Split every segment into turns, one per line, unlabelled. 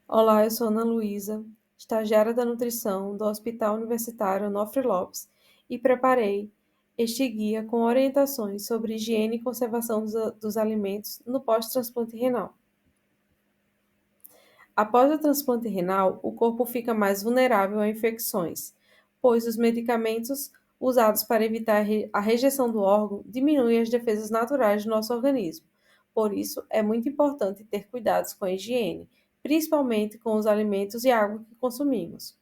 Olá, eu sou Ana Luísa, estagiária da nutrição do Hospital Universitário Onofre Lopes e preparei este guia com orientações sobre higiene e conservação dos alimentos no pós-transplante renal. Após o transplante renal, o corpo fica mais vulnerável a infecções, pois os medicamentos usados para evitar a rejeição do órgão diminuem as defesas naturais do nosso organismo. Por isso, é muito importante ter cuidados com a higiene, principalmente com os alimentos e água que consumimos.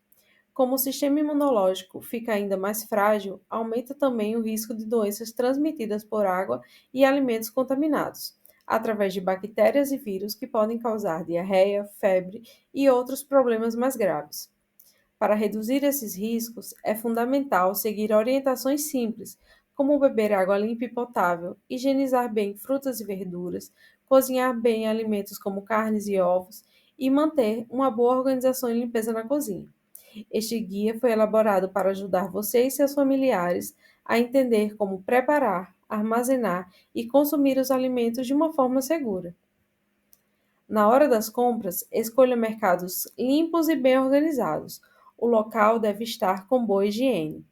Como o sistema imunológico fica ainda mais frágil, aumenta também o risco de doenças transmitidas por água e alimentos contaminados, através de bactérias e vírus que podem causar diarreia, febre e outros problemas mais graves. Para reduzir esses riscos, é fundamental seguir orientações simples, como beber água limpa e potável, higienizar bem frutas e verduras, cozinhar bem alimentos como carnes e ovos e manter uma boa organização e limpeza na cozinha. Este guia foi elaborado para ajudar você e seus familiares a entender como preparar, armazenar e consumir os alimentos de uma forma segura. Na hora das compras, escolha mercados limpos e bem organizados. O local deve estar com boa higiene.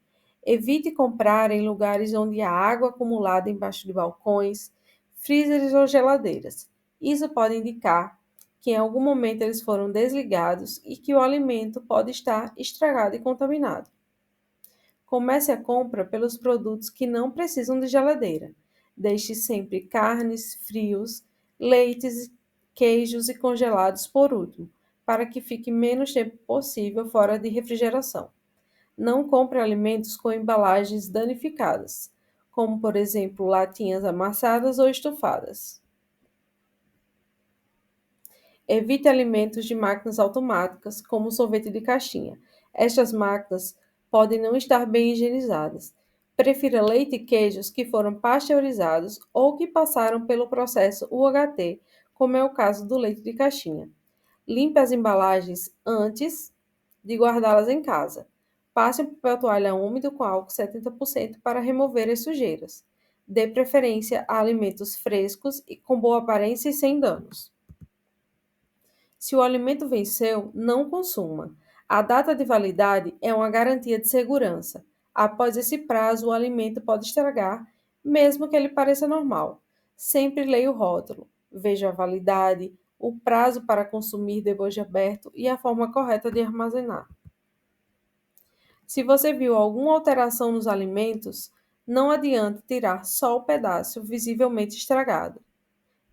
Evite comprar em lugares onde há água acumulada embaixo de balcões, freezers ou geladeiras. Isso pode indicar que em algum momento eles foram desligados e que o alimento pode estar estragado e contaminado. Comece a compra pelos produtos que não precisam de geladeira. Deixe sempre carnes, frios, leites, queijos e congelados por último, para que fique menos tempo possível fora de refrigeração. Não compre alimentos com embalagens danificadas, como por exemplo latinhas amassadas ou estufadas. Evite alimentos de máquinas automáticas, como sorvete de caixinha. Estas máquinas podem não estar bem higienizadas. Prefira leite e queijos que foram pasteurizados ou que passaram pelo processo UHT, como é o caso do leite de caixinha. Limpe as embalagens antes de guardá-las em casa. Passe um papel toalha úmido com álcool 70% para remover as sujeiras. Dê preferência a alimentos frescos e com boa aparência e sem danos. Se o alimento venceu, não consuma. A data de validade é uma garantia de segurança. Após esse prazo, o alimento pode estragar, mesmo que ele pareça normal. Sempre leia o rótulo, veja a validade, o prazo para consumir depois de aberto e a forma correta de armazenar. Se você viu alguma alteração nos alimentos, não adianta tirar só o pedaço visivelmente estragado.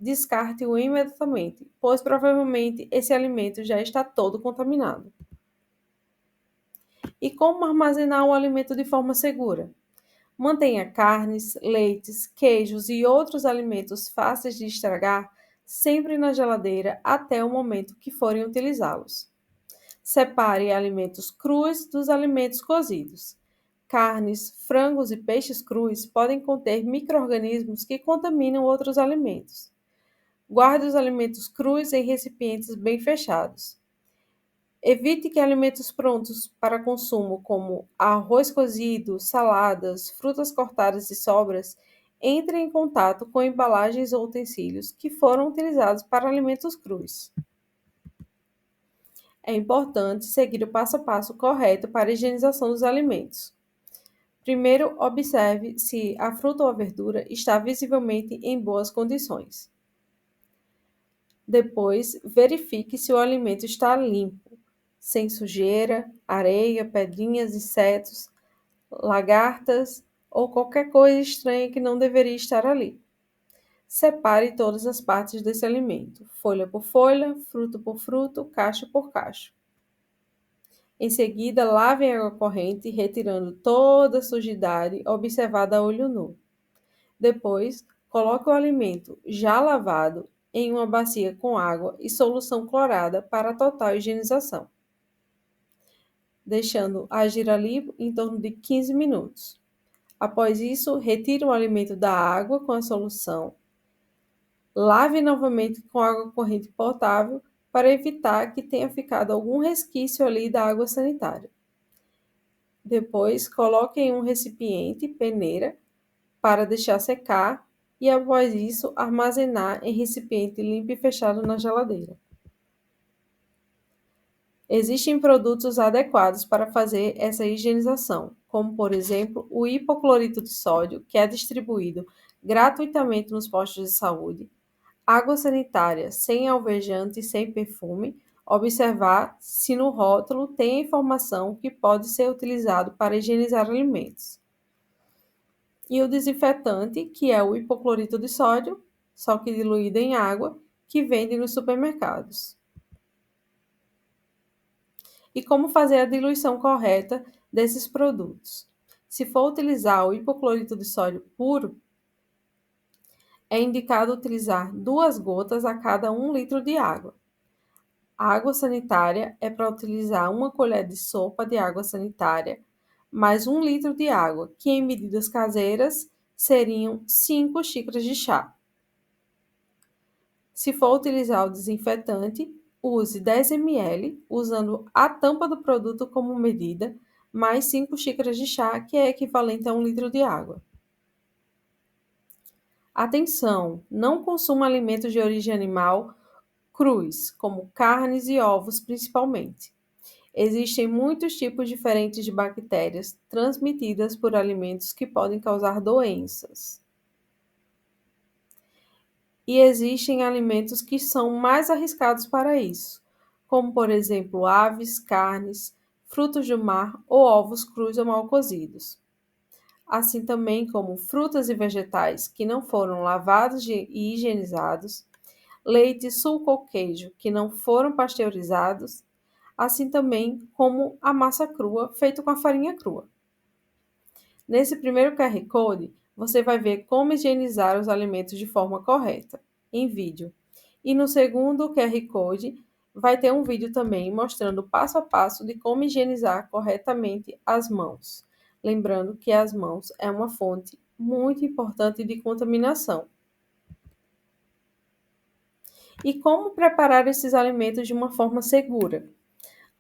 Descarte-o imediatamente, pois provavelmente esse alimento já está todo contaminado. E como armazenar o alimento de forma segura? Mantenha carnes, leites, queijos e outros alimentos fáceis de estragar sempre na geladeira até o momento que forem utilizá-los. Separe alimentos crus dos alimentos cozidos. Carnes, frangos e peixes crus podem conter micro-organismos que contaminam outros alimentos. Guarde os alimentos crus em recipientes bem fechados. Evite que alimentos prontos para consumo, como arroz cozido, saladas, frutas cortadas e sobras, entrem em contato com embalagens ou utensílios que foram utilizados para alimentos crus. É importante seguir o passo a passo correto para a higienização dos alimentos. Primeiro, observe se a fruta ou a verdura está visivelmente em boas condições. Depois, verifique se o alimento está limpo, sem sujeira, areia, pedrinhas, insetos, lagartas ou qualquer coisa estranha que não deveria estar ali. Separe todas as partes desse alimento, folha por folha, fruto por fruto, cacho por cacho. Em seguida, lave em água corrente, retirando toda a sujidade observada a olho nu. Depois, coloque o alimento já lavado em uma bacia com água e solução clorada para total higienização, deixando agir ali em torno de 15 minutos. Após isso, retire o alimento da água com a solução, lave novamente com água corrente potável para evitar que tenha ficado algum resquício ali da água sanitária. Depois, coloque em um recipiente, peneira, para deixar secar e, após isso, armazenar em recipiente limpo e fechado na geladeira. Existem produtos adequados para fazer essa higienização, como, por exemplo, o hipoclorito de sódio, que é distribuído gratuitamente nos postos de saúde, água sanitária sem alvejante e sem perfume, observar se no rótulo tem a informação que pode ser utilizado para higienizar alimentos. E o desinfetante, que é o hipoclorito de sódio, só que diluído em água, que vende nos supermercados. E como fazer a diluição correta desses produtos? Se for utilizar o hipoclorito de sódio puro, é indicado utilizar 2 gotas a cada 1 litro de água. A água sanitária é para utilizar 1 colher de sopa de água sanitária, mais 1 litro de água, que em medidas caseiras seriam 5 xícaras de chá. Se for utilizar o desinfetante, use 10 ml, usando a tampa do produto como medida, mais 5 xícaras de chá, que é equivalente a 1 litro de água. Atenção! Não consuma alimentos de origem animal crus, como carnes e ovos principalmente. Existem muitos tipos diferentes de bactérias transmitidas por alimentos que podem causar doenças. E existem alimentos que são mais arriscados para isso, como por exemplo aves, carnes, frutos do mar ou ovos crus ou mal cozidos. Assim também como frutas e vegetais que não foram lavados e higienizados, leite, suco ou queijo que não foram pasteurizados, assim também como a massa crua feita com a farinha crua. Nesse primeiro QR Code, você vai ver como higienizar os alimentos de forma correta, em vídeo. E no segundo QR Code, vai ter um vídeo também mostrando passo a passo de como higienizar corretamente as mãos. Lembrando que as mãos é uma fonte muito importante de contaminação. E como preparar esses alimentos de uma forma segura?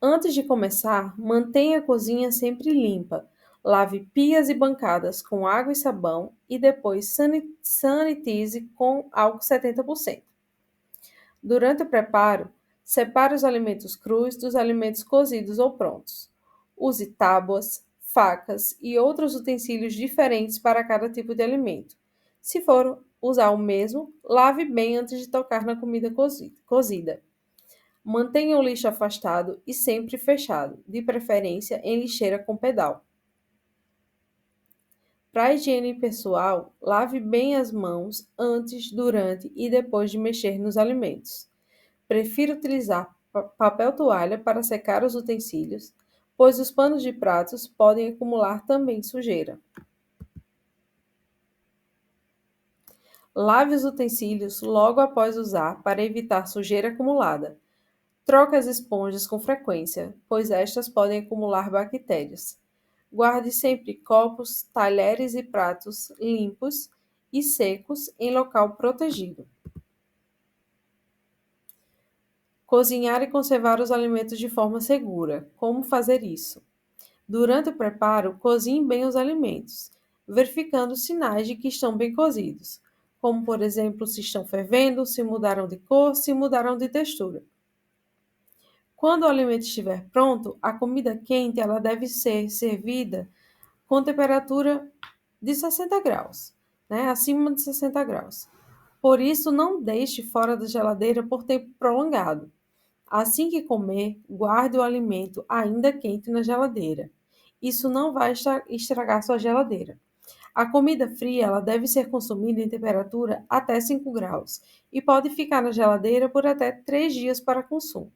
Antes de começar, mantenha a cozinha sempre limpa. Lave pias e bancadas com água e sabão e depois sanitize com álcool 70%. Durante o preparo, separe os alimentos crus dos alimentos cozidos ou prontos. Use tábuas, facas e outros utensílios diferentes para cada tipo de alimento. Se for usar o mesmo, lave bem antes de tocar na comida cozida. Mantenha o lixo afastado e sempre fechado, de preferência em lixeira com pedal. Para a higiene pessoal, lave bem as mãos antes, durante e depois de mexer nos alimentos. Prefiro utilizar papel toalha para secar os utensílios, pois os panos de pratos podem acumular também sujeira. Lave os utensílios logo após usar para evitar sujeira acumulada. Troque as esponjas com frequência, pois estas podem acumular bactérias. Guarde sempre copos, talheres e pratos limpos e secos em local protegido. Cozinhar e conservar os alimentos de forma segura. Como fazer isso? Durante o preparo, cozinhe bem os alimentos, verificando sinais de que estão bem cozidos, como por exemplo se estão fervendo, se mudaram de cor, se mudaram de textura. Quando o alimento estiver pronto, a comida quente ela deve ser servida com temperatura de 60 graus, né? Acima de 60 graus. Por isso, não deixe fora da geladeira por tempo prolongado. Assim que comer, guarde o alimento ainda quente na geladeira. Isso não vai estragar sua geladeira. A comida fria ela deve ser consumida em temperatura até 5 graus e pode ficar na geladeira por até 3 dias para consumo.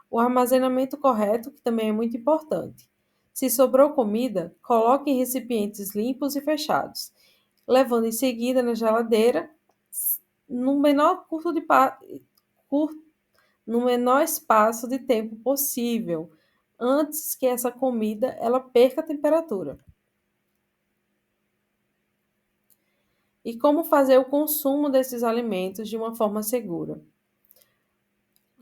O armazenamento correto, que também é muito importante. Se sobrou comida, coloque em recipientes limpos e fechados, levando em seguida na geladeira no menor, no menor espaço de tempo possível, antes que essa comida ela perca a temperatura. E como fazer o consumo desses alimentos de uma forma segura?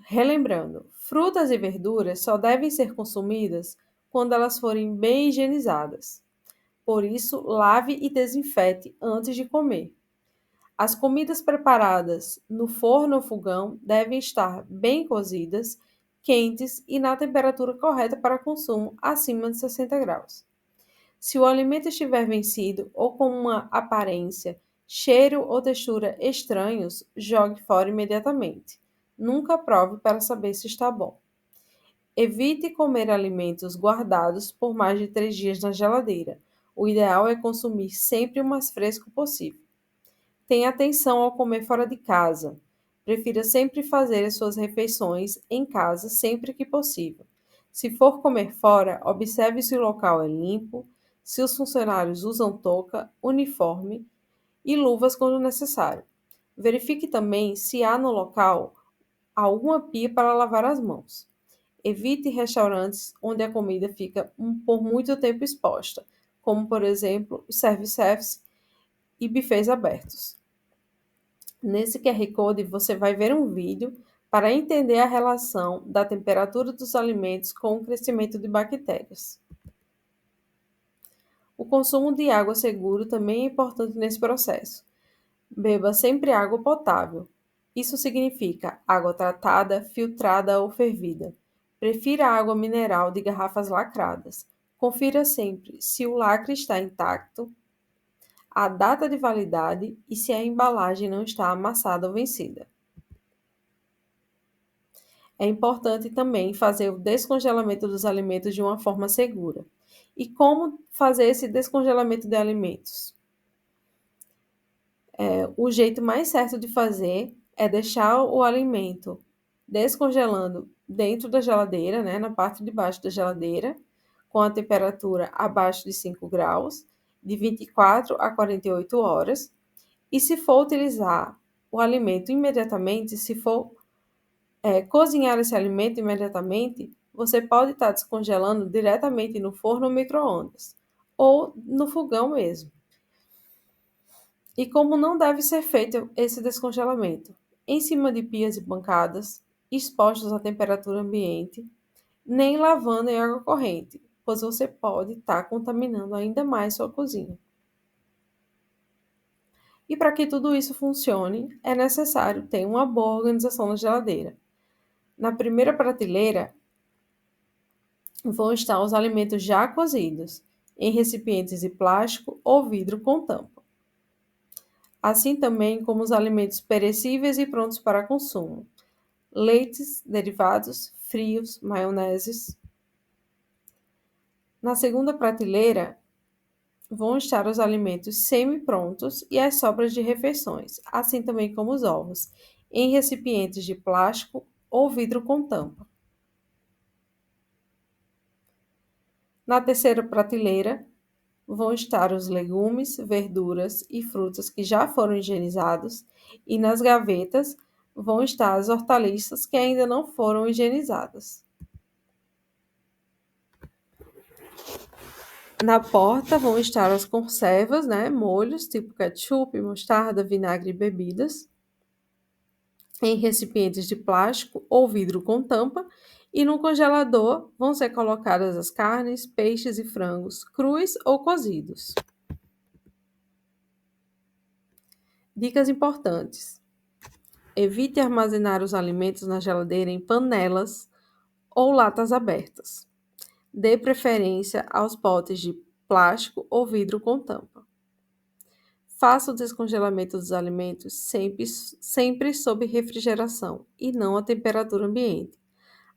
Relembrando, frutas e verduras só devem ser consumidas quando elas forem bem higienizadas. Por isso, lave e desinfete antes de comer. As comidas preparadas no forno ou fogão devem estar bem cozidas, quentes e na temperatura correta para consumo, acima de 60 graus. Se o alimento estiver vencido ou com uma aparência, cheiro ou textura estranhos, jogue fora imediatamente. Nunca prove para saber se está bom. Evite comer alimentos guardados por mais de 3 dias na geladeira. O ideal é consumir sempre o mais fresco possível. Tenha atenção ao comer fora de casa. Prefira sempre fazer as suas refeições em casa sempre que possível. Se for comer fora, observe se o local é limpo, se os funcionários usam touca, uniforme e luvas quando necessário. Verifique também se há no local alguma pia para lavar as mãos. Evite restaurantes onde a comida fica por muito tempo exposta, como por exemplo os service e buffets abertos. Nesse QR Code você vai ver um vídeo para entender a relação da temperatura dos alimentos com o crescimento de bactérias. O consumo de água seguro também é importante nesse processo. Beba sempre água potável. Isso significa água tratada, filtrada ou fervida. Prefira água mineral de garrafas lacradas. Confira sempre se o lacre está intacto, a data de validade e se a embalagem não está amassada ou vencida. É importante também fazer o descongelamento dos alimentos de uma forma segura. E como fazer esse descongelamento de alimentos? O jeito mais certo de fazer é deixar o alimento descongelando dentro da geladeira, né, na parte de baixo da geladeira, com a temperatura abaixo de 5 graus, de 24 a 48 horas. E se for utilizar o alimento imediatamente, se for cozinhar esse alimento imediatamente, você pode estar descongelando diretamente no forno ou micro-ondas, ou no fogão mesmo. E como não deve ser feito esse descongelamento? Em cima de pias e bancadas, expostos à temperatura ambiente, nem lavando em água corrente, pois você pode estar contaminando ainda mais sua cozinha. E para que tudo isso funcione, é necessário ter uma boa organização na geladeira. Na primeira prateleira vão estar os alimentos já cozidos, em recipientes de plástico ou vidro com tampa, assim também como os alimentos perecíveis e prontos para consumo, leites, derivados, frios, maioneses. Na segunda prateleira vão estar os alimentos semi-prontos e as sobras de refeições, assim também como os ovos, em recipientes de plástico ou vidro com tampa. Na terceira prateleira vão estar os legumes, verduras e frutas que já foram higienizados, e nas gavetas vão estar as hortaliças que ainda não foram higienizadas. Na porta vão estar as conservas, né, molhos tipo ketchup, mostarda, vinagre e bebidas, em recipientes de plástico ou vidro com tampa, e no congelador vão ser colocadas as carnes, peixes e frangos, crus ou cozidos. Dicas importantes: evite armazenar os alimentos na geladeira em panelas ou latas abertas. Dê preferência aos potes de plástico ou vidro com tampa. Faça o descongelamento dos alimentos sempre sob refrigeração e não a temperatura ambiente.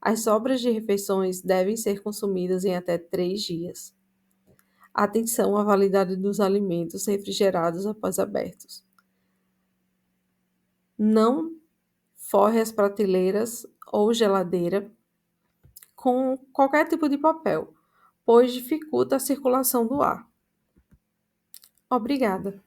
As sobras de refeições devem ser consumidas em até 3 dias. Atenção à validade dos alimentos refrigerados após abertos. Não forre as prateleiras ou geladeira com qualquer tipo de papel, pois dificulta a circulação do ar. Obrigada!